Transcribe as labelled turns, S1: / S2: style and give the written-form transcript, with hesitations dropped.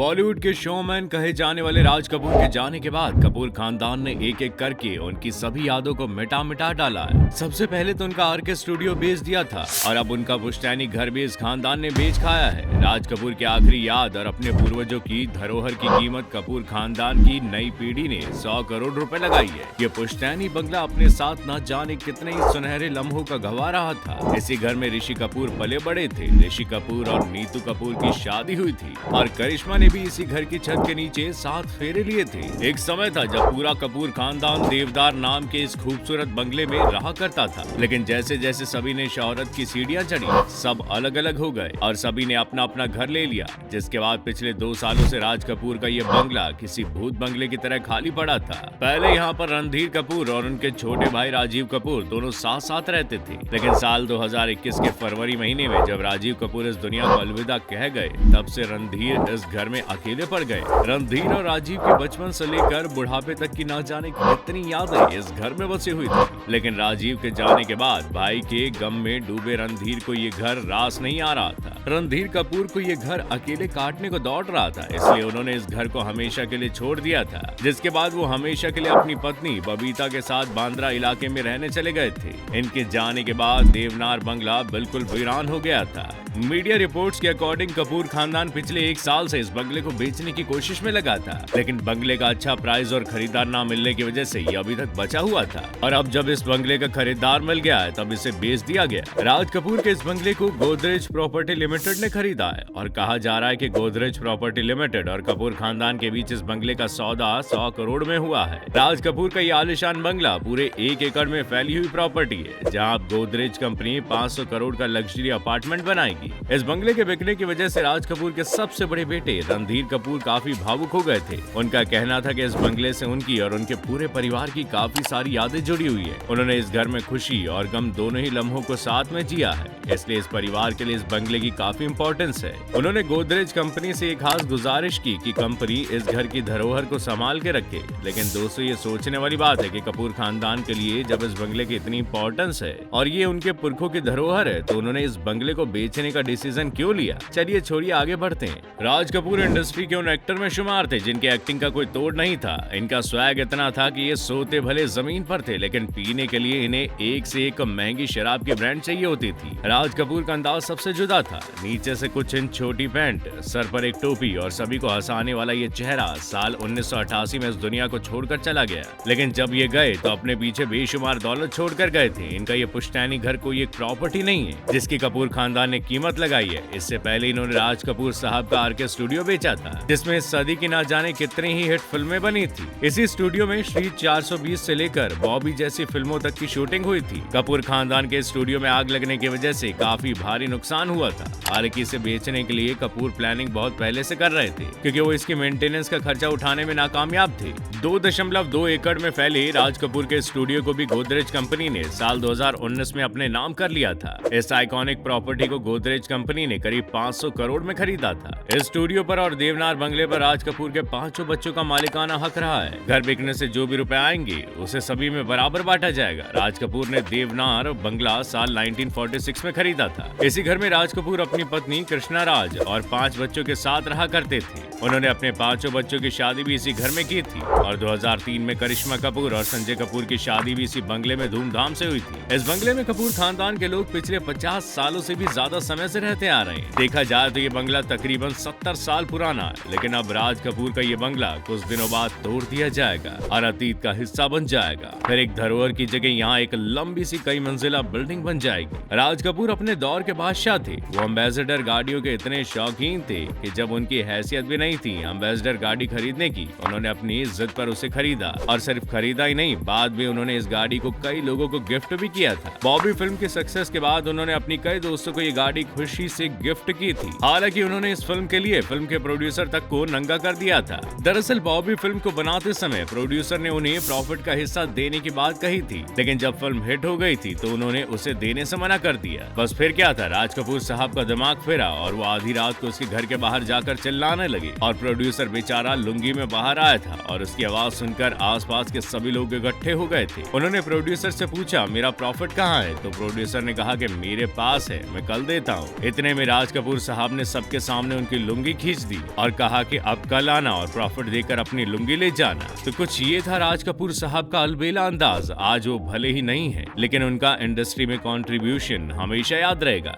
S1: बॉलीवुड के शोमैन कहे जाने वाले राज कपूर के जाने के बाद कपूर खानदान ने एक एक करके उनकी सभी यादों को मिटा मिटा डाला है। सबसे पहले तो उनका आरके स्टूडियो बेच दिया था और अब उनका पुश्तैनी घर भी इस खानदान ने बेच खाया है। राज कपूर की आखिरी याद और अपने पूर्वजों की धरोहर की कीमत कपूर खानदान की नई पीढ़ी ने 100 करोड़ रुपए लगाई है। ये पुश्तैनी बंगला अपने साथ न जाने कितने ही सुनहरे लम्हों का गवा रहा था। इसी घर में ऋषि कपूर पले बड़े थे। ऋषि कपूर और नीतू कपूर की शादी हुई थी और करिश्मा ने भी इसी घर की छत के नीचे 7 फेरे लिए थे। एक समय था जब पूरा कपूर खानदान देवदार नाम के इस खूबसूरत बंगले में रहा करता था, लेकिन जैसे जैसे सभी ने शोहरत की सीढ़ियां चढ़ी, सब अलग अलग हो गए और सभी ने अपना अपना घर ले लिया। जिसके बाद पिछले 2 सालों से राज कपूर का ये बंगला किसी भूत बंगले की तरह खाली पड़ा था। पहले यहाँ पर रणधीर कपूर और उनके छोटे भाई राजीव कपूर दोनों साथ साथ रहते थे, लेकिन साल 2021 के फरवरी महीने में जब राजीव कपूर इस दुनिया को अलविदा कह गए, तब से रणधीर इस घर में अकेले पड़ गए। रणधीर और राजीव के बचपन से लेकर बुढ़ापे तक की न जाने कितनी यादें इस घर में बसी हुई थी, लेकिन राजीव के जाने के बाद भाई के गम में डूबे रणधीर को ये घर रास नहीं आ रहा था। रणधीर कपूर को ये घर अकेले काटने को दौड़ रहा था, इसलिए उन्होंने इस घर को हमेशा के लिए छोड़ दिया था। जिसके बाद वो हमेशा के लिए अपनी पत्नी बबीता के साथ बांद्रा इलाके में रहने चले गए थे। इनके जाने के बाद देवनार बंगला बिल्कुल वीरान हो गया था। मीडिया रिपोर्ट्स के अकॉर्डिंग कपूर खानदान पिछले 1 साल से इस बंगले को बेचने की कोशिश में लगा था, लेकिन बंगले का अच्छा प्राइस और खरीदार ना मिलने की वजह से ये अभी तक बचा हुआ था और अब जब इस बंगले का खरीदार मिल गया है तब इसे बेच दिया गया। राज कपूर के इस बंगले को गोदरेज प्रॉपर्टी लिमिटेड ने खरीदा है और कहा जा रहा है कि गोदरेज प्रॉपर्टी लिमिटेड और कपूर खानदान के बीच इस बंगले का सौदा 100 करोड़ में हुआ है। राज कपूर का ये आलिशान बंगला पूरे 1 एकड़ में फैली हुई प्रॉपर्टी है, जहाँ अब गोदरेज कंपनी 500 करोड़ का लग्जरी अपार्टमेंट बनाएगी। इस बंगले के बिकने की वजह से राज कपूर के सबसे बड़े बेटे रणधीर कपूर काफी भावुक हो गए थे। उनका कहना था कि इस बंगले से उनकी और उनके पूरे परिवार की काफी सारी यादें जुड़ी हुई है। उन्होंने इस घर में खुशी और गम दोनों ही लम्हों को साथ में जिया है, इसलिए इस परिवार के लिए इस बंगले की काफी इंपॉर्टेंस है। उन्होंने गोदरेज कंपनी से एक खास गुजारिश की कि कंपनी इस घर की धरोहर को संभाल के रखे, लेकिन दोस्तों ये सोचने वाली बात है कि कपूर खानदान के लिए जब इस बंगले की इतनी इंपॉर्टेंस है और ये उनके पुरखों की धरोहर है, तो उन्होंने इस बंगले को बेचने का डिसीजन क्यों लिया। चलिए छोड़िए, आगे बढ़ते हैं। राज कपूर इंडस्ट्री के उन एक्टर में शुमार थे जिनके एक्टिंग का कोई तोड़ नहीं था। इनका स्वैग इतना था कि ये सोते भले जमीन पर थे, लेकिन पीने के लिए इन्हें एक से एक महंगी शराब की ब्रांड चाहिए होती थी। राज कपूर का अंदाज सबसे जुदा था। नीचे से कुछ इंच छोटी पैंट, सर पर एक टोपी और सभी को हंसाने वाला ये चेहरा साल 1988 में इस दुनिया को छोड़कर चला गया, लेकिन जब ये गए तो अपने पीछे बेशुमार दौलत छोड़कर गए थे। इनका ये पुश्तैनी घर कोई एक प्रॉपर्टी नहीं है जिसकी कपूर खानदान ने कीमत लगाई है। इससे पहले इन्होंने राज कपूर साहब का आरके स्टूडियो बेचा था, जिसमें इस सदी की ना जाने कितनी ही हिट फिल्में बनी थी। इसी स्टूडियो में श्री 420 से लेकर बॉबी जैसी फिल्मों तक की शूटिंग हुई थी। कपूर खानदान के स्टूडियो में आग लगने की वजह से काफी भारी नुकसान हुआ था। हालांकि इसे बेचने के लिए कपूर प्लानिंग बहुत पहले से कर रहे थे, क्योंकि वो इसकी मेंटेनेंस का खर्चा उठाने में नाकामयाब थे। 2.2 एकड़ में फैले राज कपूर के स्टूडियो को भी गोदरेज कंपनी ने साल 2019 में अपने नाम कर लिया था। इस आइकॉनिक प्रॉपर्टी को गोदरेज कंपनी ने करीब 500 करोड़ में खरीदा था। इस स्टूडियो पर और देवनार बंगले पर राज कपूर के 5 बच्चों का मालिकाना हक रहा है। घर बिकने से जो भी रुपए आएंगे उसे सभी में बराबर बांटा जाएगा। राज कपूर ने देवनार बंगला साल 1946 में खरीदा था। इसी घर में राज कपूर अपनी पत्नी कृष्णा राज और 5 बच्चों के साथ रहा करते थे। उन्होंने अपने 5 बच्चों की शादी भी इसी घर में की थी और 2003 में करिश्मा कपूर और संजय कपूर की शादी भी इसी बंगले में धूमधाम से हुई थी। इस बंगले में कपूर खानदान के लोग पिछले 50 सालों से भी ज्यादा समय से रहते आ रहे हैं। देखा जाए तो ये बंगला तकरीबन 70 साल पुराना है, लेकिन अब राज कपूर का ये बंगला कुछ दिनों बाद तोड़ दिया जाएगा और अतीत का हिस्सा बन जाएगा। फिर एक धरोहर की जगह यहाँ एक लंबी सी कई मंजिला बिल्डिंग बन जाएगी। राज कपूर अपने दौर के बादशाह थे। वो एम्बेसडर गाड़ियों के इतने शौकीन थे कि जब उनकी हैसियत भी नहीं थी एम्बेसडर गाड़ी खरीदने की, उन्होंने अपनी जिद पर उसे खरीदा और सिर्फ खरीदा ही नहीं, बाद में उन्होंने इस गाड़ी को कई लोगों को गिफ्ट भी किया था। बॉबी फिल्म की सक्सेस के बाद उन्होंने अपनी कई दोस्तों को ये गाड़ी खुशी से गिफ्ट की थी। हालांकि उन्होंने इस फिल्म के लिए फिल्म के प्रोड्यूसर तक को नंगा कर दिया था। दरअसल बॉबी फिल्म को बनाते समय प्रोड्यूसर ने उन्हें प्रॉफिट का हिस्सा देने की बात कही थी, लेकिन जब फिल्म हिट हो गई थी तो उन्होंने उसे देने से मना कर दिया। बस फिर क्या था, राज कपूर साहब का दिमाग फिरा और वो आधी रात को उसके घर के बाहर जाकर चिल्लाने लगे और प्रोड्यूसर बेचारा लुंगी में बाहर आया था और उसकी आवाज सुनकर आसपास के सभी लोग इकट्ठे हो गए थे। उन्होंने प्रोड्यूसर से पूछा, मेरा प्रॉफिट कहाँ है? तो प्रोड्यूसर ने कहा कि मेरे पास है, मैं कल देता हूँ। इतने में राज कपूर साहब ने सबके सामने उनकी लुंगी खींच दी और कहा कि अब कल आना और प्रॉफिट देकर अपनी लुंगी ले जाना। तो कुछ ये था राज कपूर साहब का अलबेला अंदाज। आज वो भले ही नहीं है, लेकिन उनका इंडस्ट्री में कंट्रीब्यूशन हमेशा याद रहेगा।